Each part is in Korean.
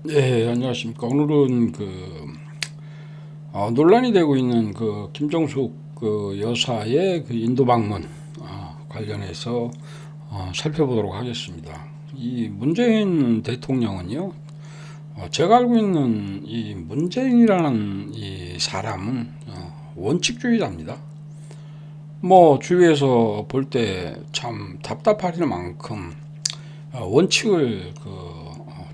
네, 안녕하십니까. 오늘은 논란이 되고 있는 김정숙 여사의 인도 방문 관련해서 살펴보도록 하겠습니다. 이 문재인 대통령은요, 제가 알고 있는 이 문재인이라는 이 사람은 원칙주의자입니다. 뭐 주위에서 볼 때 참 답답할 만큼 원칙을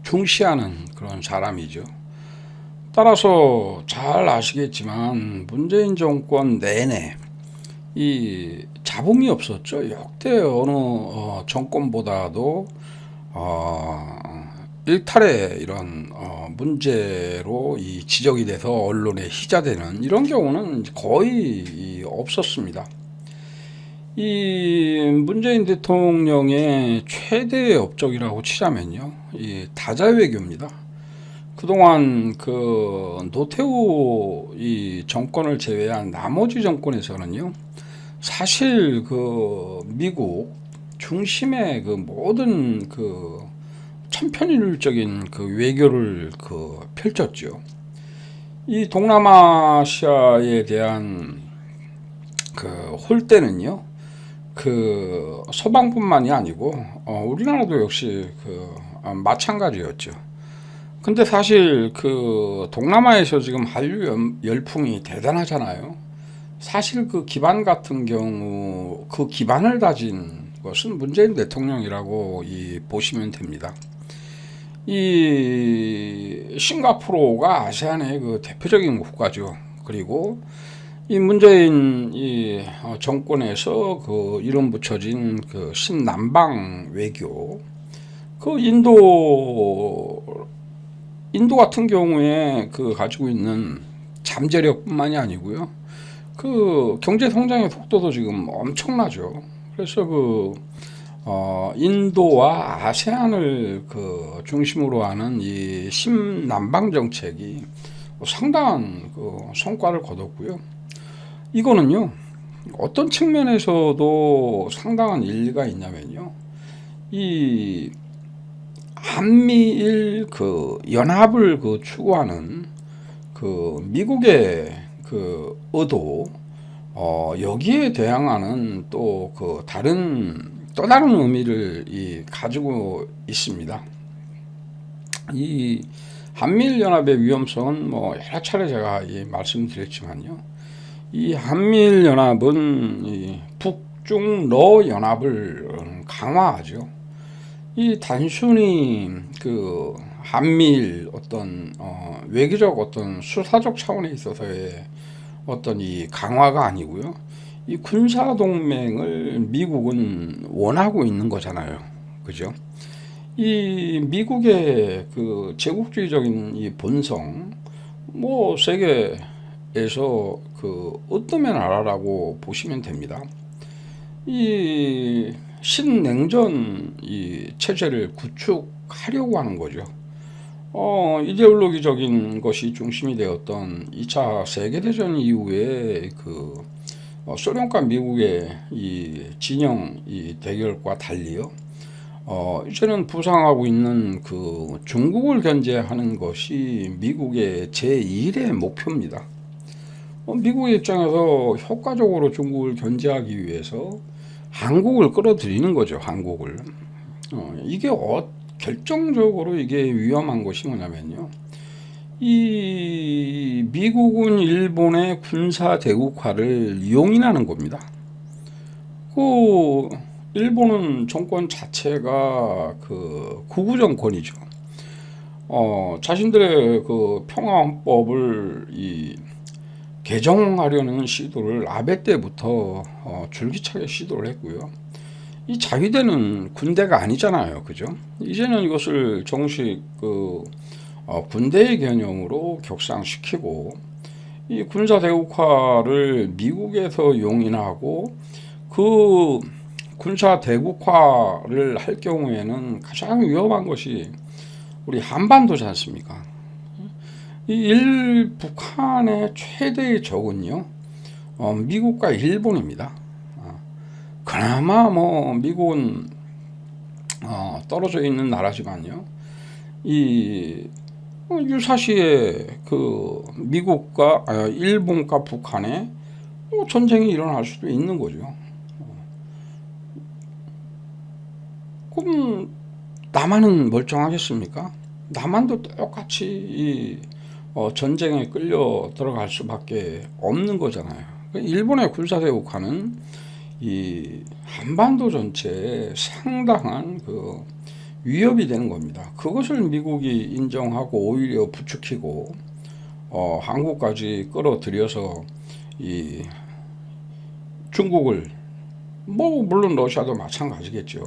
중시하는 그런 사람이죠. 따라서 잘 아시겠지만 문재인 정권 내내 이 잡음이 없었죠. 역대 어느 정권보다도 일탈의 이런 문제로 이 지적이 돼서 언론에 희자되는 이런 경우는 거의 없었습니다. 이 문재인 대통령의 최대의 업적이라고 치자면요, 이 다자외교입니다. 그동안 노태우 이 정권을 제외한 나머지 정권에서는요, 사실 미국 중심의 모든 천편일률적인 외교를 펼쳤죠. 이 동남아시아에 대한 홀대는요, 서방뿐만이 아니고 우리나라도 역시 마찬가지였죠. 근데 사실 동남아에서 지금 한류 열풍이 대단하잖아요. 사실 기반 같은 경우 기반을 다진 것은 문재인 대통령이라고 보시면 됩니다. 이 싱가포르가 아세안의 대표적인 국가죠. 그리고 이 문재인 정권에서 이름 붙여진 신남방 외교, 인도 같은 경우에 가지고 있는 잠재력뿐만이 아니고요. 경제 성장의 속도도 지금 엄청나죠. 그래서 인도와 아세안을 중심으로 하는 이 신남방 정책이 상당한 성과를 거뒀고요. 이거는요, 어떤 측면에서도 상당한 일리가 있냐면요, 이 한미일 연합을 추구하는 미국의 의도, 여기에 대항하는 또 또 다른 의미를 가지고 있습니다. 이 한미일 연합의 위험성은 뭐 여러 차례 제가 말씀드렸지만요, 이 한미일 연합은 북중러 연합을 강화하죠. 이 단순히 한미일 어떤 외교적 어떤 수사적 차원에 있어서의 어떤 이 강화가 아니고요. 이 군사 동맹을 미국은 원하고 있는 거잖아요. 그죠? 이 미국의 제국주의적인 이 본성, 뭐 세계에서 으뜸의 나라라고 보시면 됩니다. 이 신냉전 이 체제를 구축하려고 하는 거죠. 이데올로기적인 것이 중심이 되었던 2차 세계대전 이후에 소련과 미국의 이 진영 이 대결과 달리요. 이제는 부상하고 있는 중국을 견제하는 것이 미국의 제1의 목표입니다. 미국의 입장에서 효과적으로 중국을 견제하기 위해서 한국을 끌어들이는 거죠. 한국을. 이게 결정적으로 이게 위험한 것이 뭐냐면요, 이 미국은 일본의 군사 대국화를 용인하는 겁니다. 일본은 정권 자체가 구구 정권이죠. 자신들의 평화헌법을 개정하려는 시도를 아베 때부터 줄기차게 시도를 했고요. 이 자위대는 군대가 아니잖아요. 그죠? 이제는 이것을 정식 군대의 개념으로 격상시키고, 이 군사 대국화를 미국에서 용인하고, 군사 대국화를 할 경우에는 가장 위험한 것이 우리 한반도지 않습니까? 북한의 최대의 적은요, 미국과 일본입니다. 그나마 뭐 미국은 떨어져 있는 나라지만요, 이 유사시에 그 미국과 일본과 북한의 전쟁이 일어날 수도 있는 거죠. 그럼 남한은 멀쩡하겠습니까? 남한도 똑같이 이 전쟁에 끌려 들어갈 수밖에 없는 거잖아요. 일본의 군사대국화는 이 한반도 전체에 상당한 그 위협이 되는 겁니다. 그것을 미국이 인정하고 오히려 부추기고 한국까지 끌어들여서 이 중국을, 뭐 물론 러시아도 마찬가지겠죠.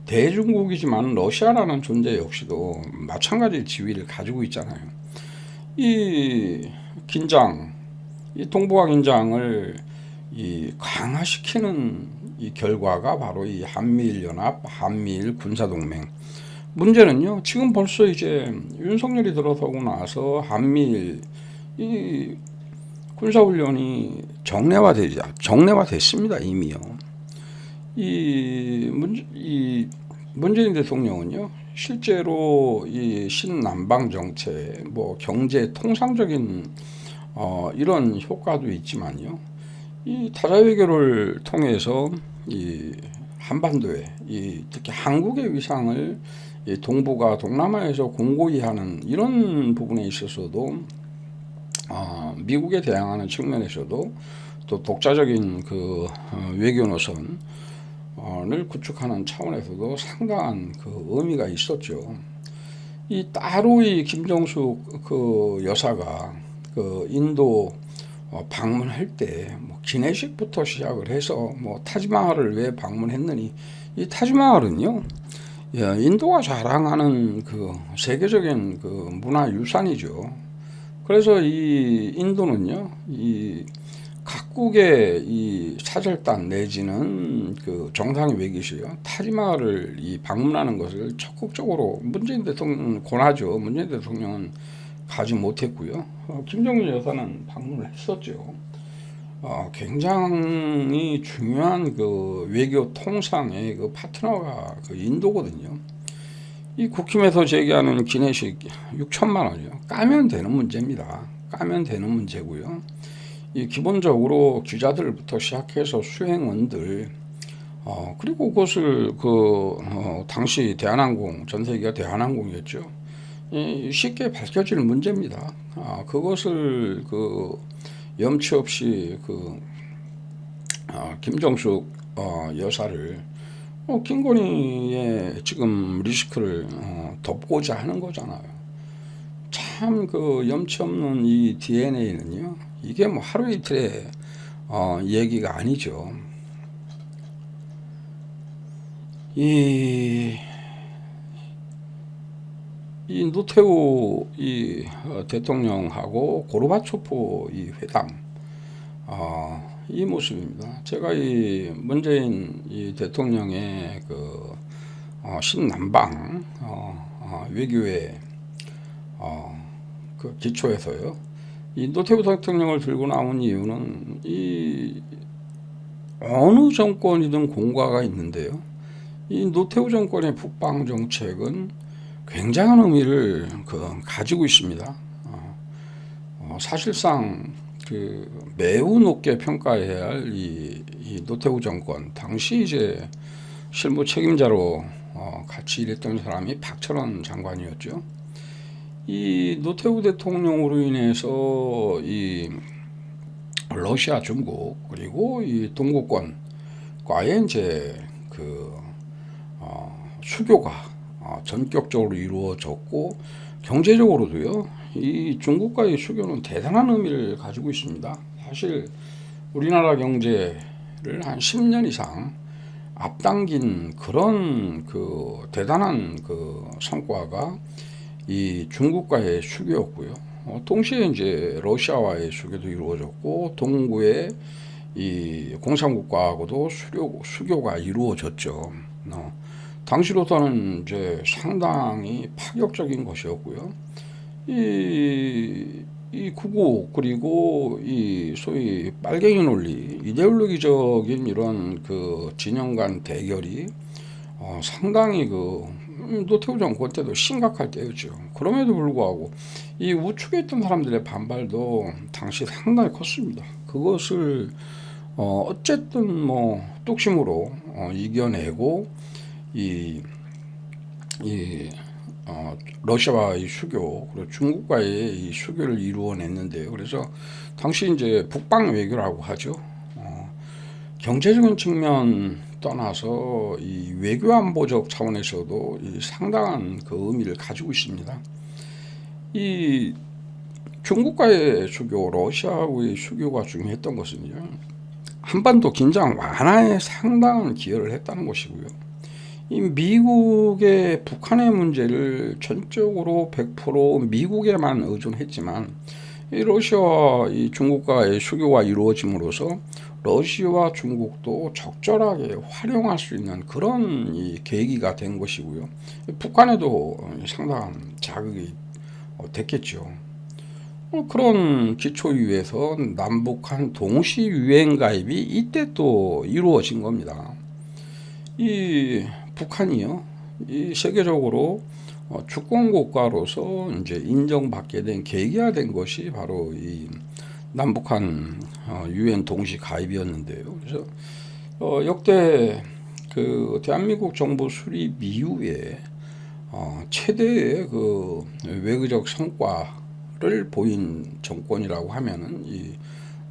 대중국이지만 러시아라는 존재 역시도 마찬가지 지위를 가지고 있잖아요. 이 긴장, 이 동북아 긴장을 이 강화시키는 이 결과가 바로 이 한미일연합, 한미일 군사동맹. 문제는요, 지금 벌써 이제 윤석열이 들어서고 나서 한미일 이 군사훈련이 정례화됐습니다, 이미요. 이 문재인 대통령은요, 실제로 이 신남방 정책, 뭐 경제 통상적인 이런 효과도 있지만요, 이 타자 외교를 통해서 이 한반도에 특히 한국의 위상을 이 동북아 동남아에서 공고히 하는 이런 부분에 있어서도 미국에 대항하는 측면에서도 또 독자적인 그 외교 노선을 구축하는 차원에서도 상당한 그 의미가 있었죠. 이 따로 이 김정숙 그 여사가 그 인도 방문할 때 뭐 기내식부터 시작을 해서 뭐 타지마할을 왜 방문했느니, 이 타지마할은요, 인도가 자랑하는 그 세계적인 그 문화유산이죠. 그래서 이 인도는요, 이 각국의 이 사절단 내지는 그 정상의 외교시요, 타지마할을 이 방문하는 것을 적극적으로 문재인 대통령은 권하죠. 문재인 대통령은 가지 못했고요. 김정은 여사는 방문을 했었죠. 굉장히 중요한 그 외교 통상의 그 파트너가 그 인도거든요. 이 국힘에서 제기하는 기내식 6천만 원이요. 까면 되는 문제입니다. 까면 되는 문제고요. 이 기본적으로 기자들부터 시작해서 수행원들, 그리고 그것을 당시 대한항공, 전세기가 대한항공이었죠. 쉽게 밝혀질 문제입니다. 그것을 염치 없이 김정숙 여사를 김건희의 지금 리스크를 덮고자 하는 거잖아요. 참 염치 없는 이 DNA는요, 이게 뭐 하루 이틀의 얘기가 아니죠. 이 노태우 대통령하고 고르바초프 이 회담, 이 모습입니다. 제가 이 문재인 대통령의 신남방 외교의 그 기초에서요, 이 노태우 대통령을 들고 나온 이유는 이 어느 정권이든 공과가 있는데요, 이 노태우 정권의 북방 정책은 굉장한 의미를 가지고 있습니다. 사실상 매우 높게 평가해야 할 이 노태우 정권, 당시 이제 실무 책임자로 같이 일했던 사람이 박철원 장관이었죠. 이 노태우 대통령으로 인해서 이 러시아, 중국, 그리고 이 동구권과의 이제 수교가 전격적으로 이루어졌고, 경제적으로도요, 이 중국과의 수교는 대단한 의미를 가지고 있습니다. 사실 우리나라 경제를 한 10년 이상 앞당긴 그런 대단한 성과가 이 중국과의 수교였고요. 동시에 이제 러시아와의 수교도 이루어졌고, 동구의 이 공산국가하고도 수교가 이루어졌죠. 당시로서는 이제 상당히 파격적인 것이었고요. 이 구구, 그리고 이 소위 빨갱이 논리, 이데올로기적인 이런 진영 간 대결이 상당히 노태우 정권 때도 심각할 때였죠. 그럼에도 불구하고 이 우측에 있던 사람들의 반발도 당시 상당히 컸습니다. 그것을 어쨌든 뭐 뚝심으로 이겨내고 이 러시아와의 수교 그리고 중국과의 이 수교를 이루어냈는데요. 그래서 당시 이제 북방 외교라고 하죠. 경제적인 측면 떠나서 이 외교 안보적 차원에서도 이 상당한 그 의미를 가지고 있습니다. 이 중국과의 수교, 러시아와의 수교가 중요했던 것은요, 한반도 긴장 완화에 상당한 기여를 했다는 것이고요. 이 미국의 북한의 문제를 전적으로 100% 미국에만 의존했지만 이 러시아와 이 중국과의 수교가 이루어짐으로써 러시아와 중국도 적절하게 활용할 수 있는 그런 이 계기가 된 것이고요. 북한에도 상당한 자극이 됐겠죠. 그런 기초 위에서 남북한 동시 유엔 가입이 이때 또 이루어진 겁니다. 이 북한이요, 이 세계적으로 주권 국가로서 이제 인정받게 된 계기가 된 것이 바로 이 남북한 유엔 동시 가입이었는데요. 그래서 역대 그 대한민국 정부 수립 이후에 최대의 그 외교적 성과를 보인 정권이라고 하면은 이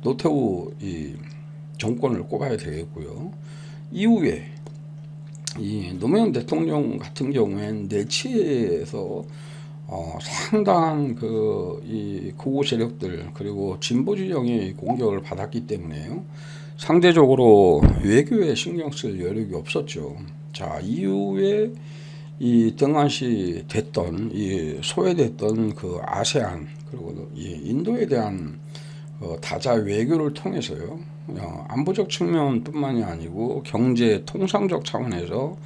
노태우 이 정권을 꼽아야 되겠고요. 이후에 이 노무현 대통령 같은 경우엔 내치에서 상당한 이 극우 세력들 그리고 진보 진영의 공격을 받았기 때문에요. 상대적으로 외교에 신경 쓸 여력이 없었죠. 자, 이후에 이 등한시 됐던 이 소외됐던 그 아세안 그리고 이 인도에 대한 다자 외교를 통해서요. 안보적 측면뿐만이 아니고 경제 통상적 차원에서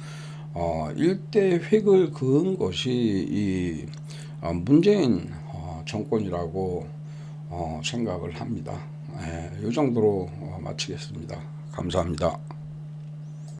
일대 획을 그은 것이 이 문재인 정권이라고 생각을 합니다. 이 정도로 마치겠습니다. 감사합니다.